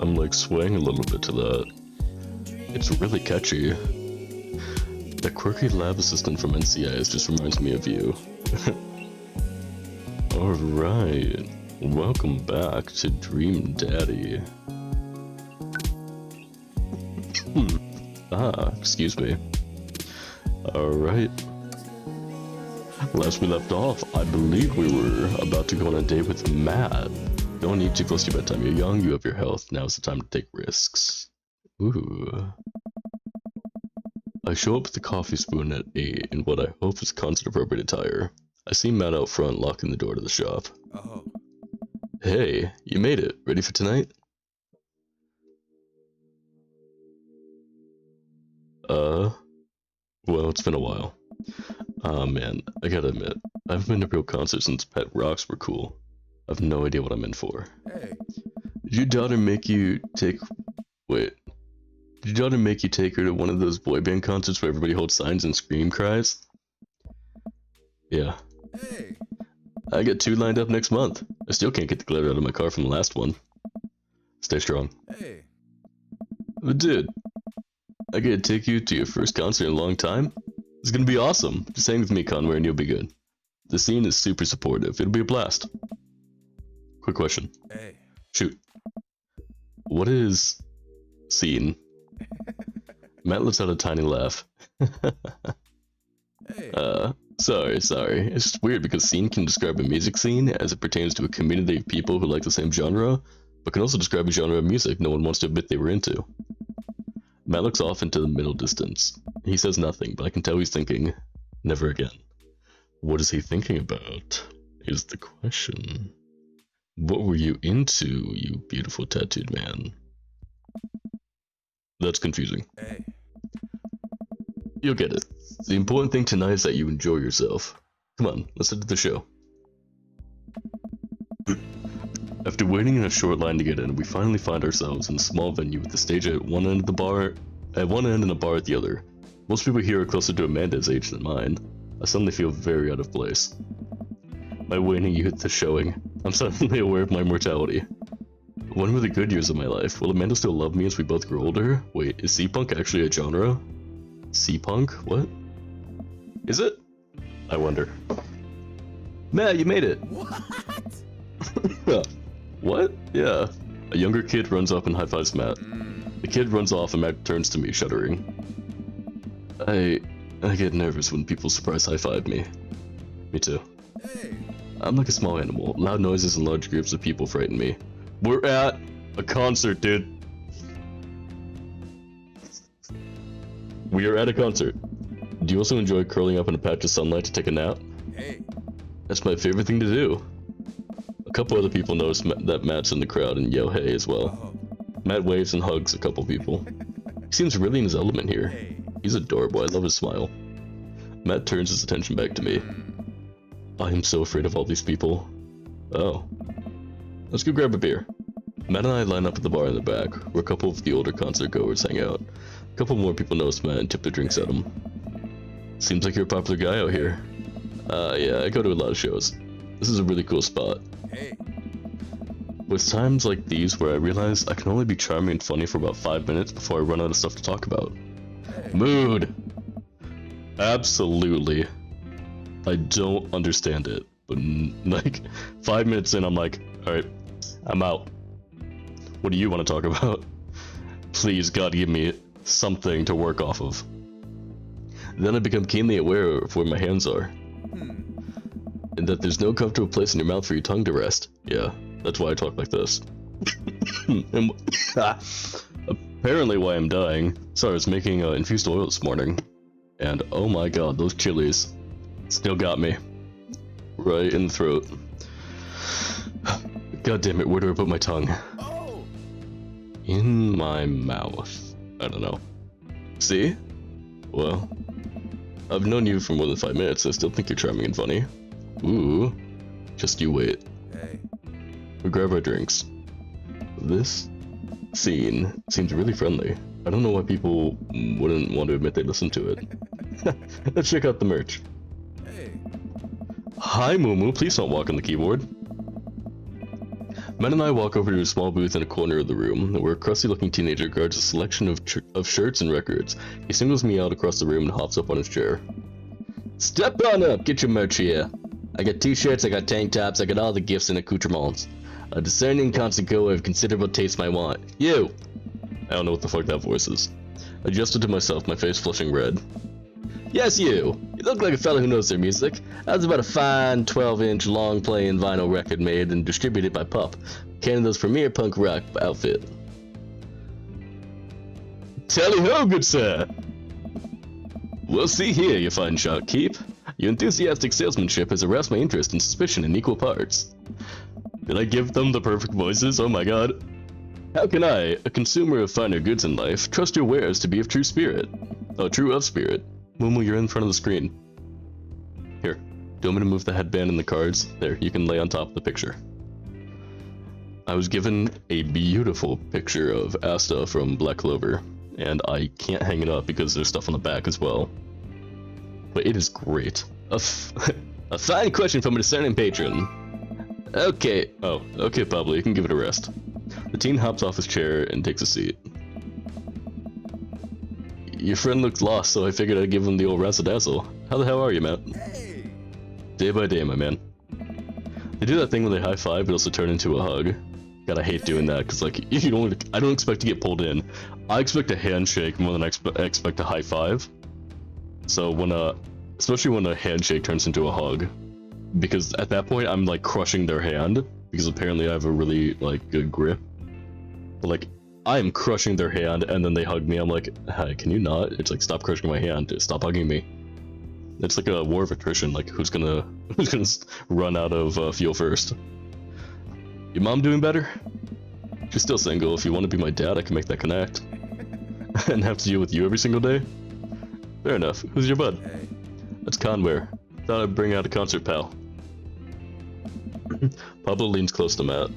I'm like swaying a little bit to that. It's really catchy. That quirky lab assistant from NCIS just reminds me of you. Alright, welcome back to Dream Daddy. Excuse me. Alright. Last we left off, I believe we were about to go on a date with Matt. Don't need too close to your bedtime. You're young, you have your health. Now's the time to take risks. Ooh. I show up with the coffee spoon at 8 in what I hope is concert-appropriate attire. I see Matt out front locking the door to the shop. Oh. Hey, you made it. Ready for tonight? Well, it's been a while. Aw man, I gotta admit, I haven't been to a real concert since Pet Rocks were cool. I have no idea what I'm in for. Hey. Did your daughter make you take... Wait. Did your daughter make you take her to one of those boy band concerts where everybody holds signs and scream cries? Yeah. Hey. I got 2 lined up next month. I still can't get the glitter out of my car from the last one. Stay strong. Hey. But dude, I gotta take you to your first concert in a long time? It's gonna be awesome. Just hang with me, Conway, and you'll be good. The scene is super supportive. It'll be a blast. Quick question. Hey. Shoot. What is... scene? Matt lets out a tiny laugh. Hey. Sorry. It's just weird because scene can describe a music scene as it pertains to a community of people who like the same genre, but can also describe a genre of music no one wants to admit they were into. Matt looks off into the middle distance. He says nothing, but I can tell he's thinking, never again. What is he thinking about, is the question. What were you into, you beautiful tattooed man? That's confusing. Hey. You'll get it. The important thing tonight is that you enjoy yourself. Come on, let's head to the show. After waiting in a short line to get in, we finally find ourselves in a small venue with the stage at one end of the bar, at one end and a bar at the other. Most people here are closer to Amanda's age than mine. I suddenly feel very out of place. By waiting, you hit the showing. I'm suddenly aware of my mortality. When were the good years of my life? Will Amanda still love me as we both grow older? Wait, is C-punk actually a genre? C-punk? What? Is it? I wonder. Matt, you made it! What? What? Yeah. A younger kid runs up and high-fives Matt. The kid runs off and Matt turns to me, shuddering. I get nervous when people surprise high-five me. Me too. Hey. I'm like a small animal. Loud noises and large groups of people frighten me. We're at a concert, dude. We are at a concert. Do you also enjoy curling up in a patch of sunlight to take a nap? Hey. That's my favorite thing to do. A couple other people notice that Matt's in the crowd and yell hey as well. Oh. Matt waves and hugs a couple people. He seems really in his element here. Hey. He's adorable, I love his smile. Matt turns his attention back to me. I am so afraid of all these people. Oh. Let's go grab a beer. Matt and I line up at the bar in the back, where a couple of the older concert goers hang out. A couple more people notice Matt and tip their drinks at him. Seems like you're a popular guy out here. Yeah, I go to a lot of shows. This is a really cool spot. Hey. With times like these where I realize I can only be charming and funny for about 5 minutes before I run out of stuff to talk about. Hey. Mood! Absolutely. I don't understand it, but like 5 minutes in I'm like, alright, I'm out. What do you want to talk about? Please God give me something to work off of. Then I become keenly aware of where my hands are. And that there's no comfortable place in your mouth for your tongue to rest. Yeah, that's why I talk like this. And apparently why I'm dying. Sorry, I was making infused oil this morning. And oh my god, those chilies still got me. Right in the throat. God damn it, where do I put my tongue? Oh. In my mouth. I don't know. See? Well, I've known you for more than 5 minutes, I still think you're charming and funny. Ooh. Just you wait. Hey. We grab our drinks. This scene seems really friendly. I don't know why people wouldn't want to admit they listen to it. Let's check out the merch. Hey. Hi Mumu, please don't walk on the keyboard. Matt and I walk over to a small booth in a corner of the room, where a crusty-looking teenager guards a selection of shirts and records. He singles me out across the room and hops up on his chair. Step on up, get your merch here. I got t-shirts, I got tank tops, I got all the gifts and accoutrements. A discerning constant goer of considerable taste might want. You! I don't know what the fuck that voice is. I adjusted to myself, my face flushing red. Yes, you! You look like a fella who knows their music. That's about a fine 12-inch long-playing vinyl record made and distributed by Pup, Canada's premier punk rock outfit. Tally-ho, good sir! Well, see here, you fine shopkeep. Your enthusiastic salesmanship has aroused my interest and suspicion in equal parts. Did I give them the perfect voices? Oh my god. How can I, a consumer of finer goods in life, trust your wares to be of true spirit? Oh, true of spirit. Moomoo, you're in front of the screen. Here, do you want me to move the headband and the cards? There, you can lay on top of the picture. I was given a beautiful picture of Asta from Black Clover, and I can't hang it up because there's stuff on the back as well. But it is great. A fine question from a discerning patron. Okay, okay Pablo, you can give it a rest. The teen hops off his chair and takes a seat. Your friend looks lost, so I figured I'd give him the old razzle-dazzle. How the hell are you, Matt? Hey! Day by day, my man. They do that thing where they high-five but also turn into a hug. God, I hate doing that, because like, I don't expect to get pulled in. I expect a handshake more than I expect a high-five. So when especially when a handshake turns into a hug, because at that point I'm like crushing their hand, because apparently I have a really like good grip. But like, I am crushing their hand and then they hug me. I'm like, hey, can you not? It's like, stop crushing my hand, stop hugging me. It's like a war of attrition, like who's gonna run out of fuel first. Your mom doing better? She's still single. If you want to be my dad, I can make that connect. And have to deal with you every single day? Fair enough. Who's your bud? Hey. That's Conware. Thought I'd bring out a concert pal. Pablo leans close to Matt.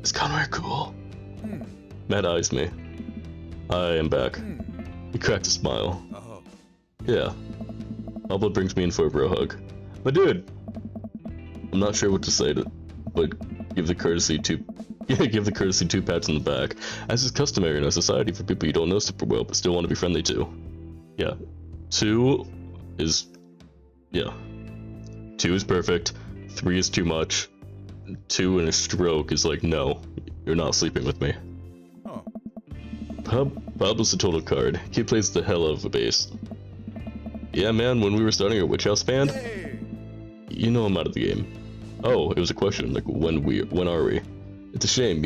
Is Conware cool? Matt eyes me. I am back. He cracked a smile. Oh. Yeah. Pablo brings me in for a bro hug. My dude! I'm not sure what to say but give the courtesy two pats on the back, as is customary in our society for people you don't know super well but still want to be friendly to. Yeah. 2 is perfect. 3 is too much. 2 and a stroke is like, no, you're not sleeping with me. Oh. Pablo's a total card. He plays the hell out of a bass. Yeah, man, when we were starting our Witch House band, Hey! you know I'm out of the game. Oh, it was a question, like, when are we? It's a shame,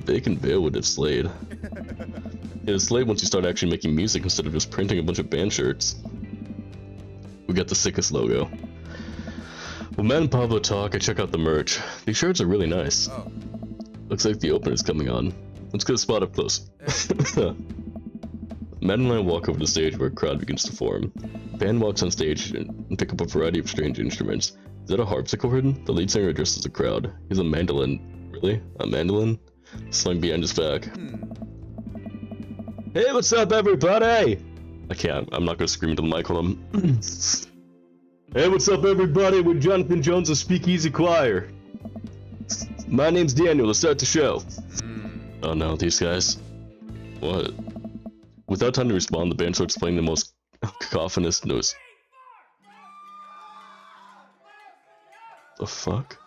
Vacant Veil would have slayed. It's slayed once you start actually making music instead of just printing a bunch of band shirts. We got the sickest logo. When Matt and Pablo talk, I check out the merch. These shirts are really nice. Oh. Looks like the opener's coming on. Let's get a spot up close. Hey. Matt and I walk over the stage where a crowd begins to form. Band walks on stage and pick up a variety of strange instruments. Is that a harpsichord? The lead singer addresses the crowd. He's a mandolin. Really? A mandolin? Slung behind his back. Hey, what's up, everybody? I can't. I'm not gonna scream into the mic on him. Hey, what's up, everybody? We're Jonathan Jones of Speakeasy Choir. My name's Daniel. Let's start the show. Oh no, these guys. What? Without time to respond, the band starts playing the most cacophonous noise. The fuck?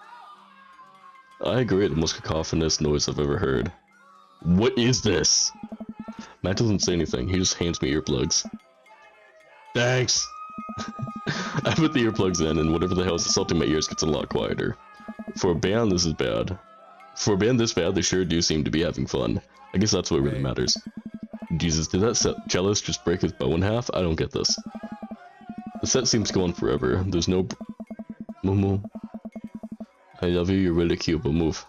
I agree, the most cacophonous noise I've ever heard. What is this? Matt doesn't say anything, he just hands me earplugs. Thanks! I put the earplugs in, and whatever the hell is assaulting my ears gets a lot quieter. For a band, this is bad. For a band this bad, they sure do seem to be having fun. I guess that's what really matters. Jesus, did that cellist just break his bow in half? I don't get this. The set seems to go on forever. There's no... Momo. I love you, you're really cute, but move.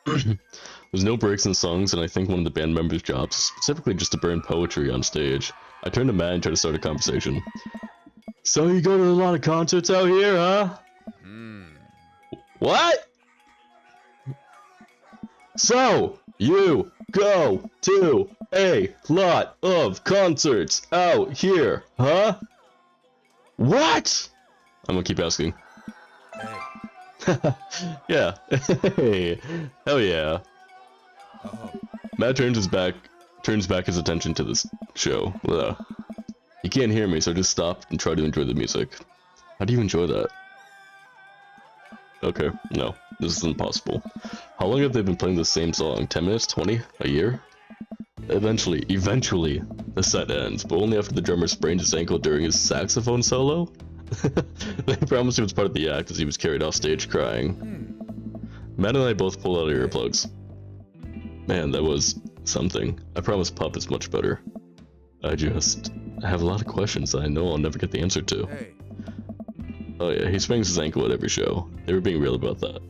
There's no breaks in songs, and I think one of the band members' jobs is specifically just to burn poetry on stage. I turn to Matt and try to start a conversation. So you go to a lot of concerts out here, huh? What? So, you go to a lot of concerts out here, huh? What? I'm gonna keep asking. Hey. Yeah. Hey. Hell yeah. Oh. Matt turns back his attention to this show. Ugh. He can't hear me, so just stop and try to enjoy the music. How do you enjoy that? Okay, no, this is impossible. How long have they been playing the same song? 10 minutes? 20? A year? Eventually, the set ends, but only after the drummer sprained his ankle during his saxophone solo? They promised it was part of the act as he was carried off stage crying. Matt and I both pulled out our earplugs. Man, that was something. I promise Pup is much better. I have a lot of questions that I know I'll never get the answer to. Hey. Oh yeah, he swings his ankle at every show. They were being real about that.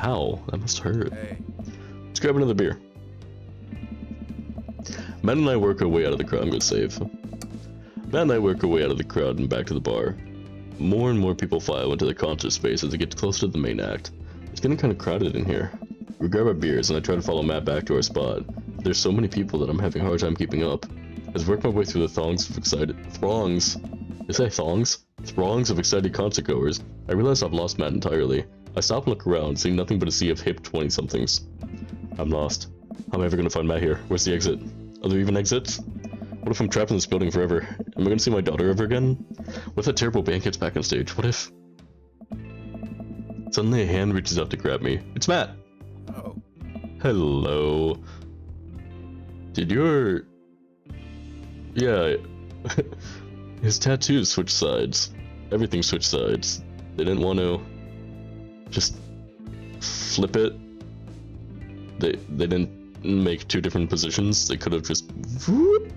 Ow, that must hurt. Hey. Let's grab another beer. Matt and I work our way out of the crowd. I'm gonna save. Matt and I work our way out of the crowd and back to the bar. More and more people file into the concert space as it gets closer to the main act. It's getting kind of crowded in here. We grab our beers and I try to follow Matt back to our spot. There's so many people that I'm having a hard time keeping up. As I work my way through the throngs of excited concert goers, I realize I've lost Matt entirely. I stop and look around, seeing nothing but a sea of hip 20-somethings. I'm lost. How am I ever gonna find Matt here? Where's the exit? Are there even exits? What if I'm trapped in this building forever? Am I gonna see my daughter ever again? What if that terrible band gets back on stage? What if... Suddenly a hand reaches out to grab me. It's Matt! Oh. Hello. Did your... Yeah... His tattoos switched sides. Everything switched sides. They didn't want to... just... flip it. They didn't make two different positions. They could have just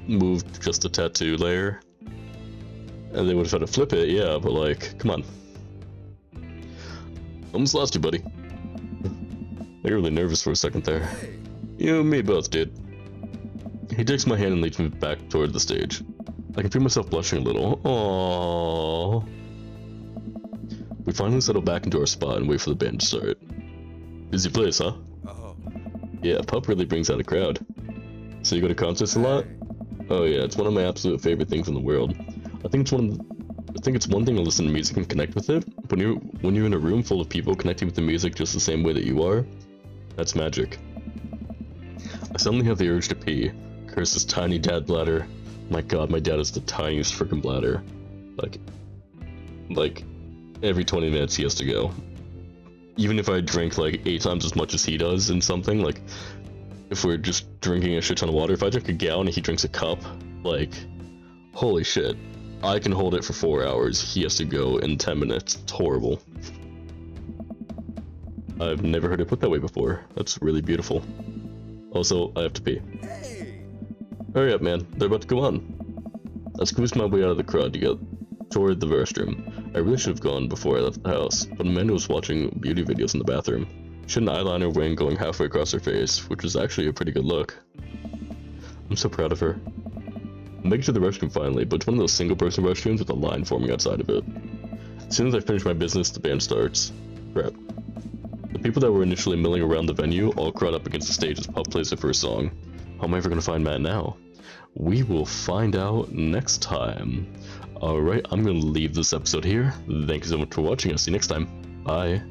moved just a tattoo layer. And they would have had to flip it, yeah, but like, come on. Almost lost you, buddy. I got really nervous for a second there. Hey. You and me both, dude. He takes my hand and leads me back toward the stage. I can feel myself blushing a little. Aww. We finally settle back into our spot and wait for the band to start. Busy place, huh? Oh. Yeah, Pup really brings out a crowd. So you go to concerts a lot? Oh yeah, it's one of my absolute favorite things in the world. I think it's one thing to listen to music and connect with it, but when you're in a room full of people connecting with the music just the same way that you are, that's magic. I suddenly have the urge to pee. Curse this tiny dad bladder. My god, my dad is the tiniest freaking bladder. Like, every 20 minutes he has to go. Even if I drink like 8 times as much as he does in something, like, if we're just drinking a shit ton of water, if I drink a gallon and he drinks a cup, like, holy shit. I can hold it for 4 hours, he has to go in 10 minutes. It's horrible. I've never heard it put that way before. That's really beautiful. Also, I have to pee. Hey. Hurry up, man. They're about to go on. I squeezed my way out of the crowd to get toward the restroom. I really should have gone before I left the house, but Amanda was watching beauty videos in the bathroom. She had an eyeliner wing going halfway across her face, which was actually a pretty good look. I'm so proud of her. I make it to the restroom finally, but it's one of those single-person restrooms with a line forming outside of it. As soon as I finish my business, the band starts. Crap. The people that were initially milling around the venue all crowd up against the stage as Pup plays their first song. How am I ever gonna find Matt now? We will find out next time. Alright, I'm gonna leave this episode here. Thank you so much for watching. I'll see you next time. Bye.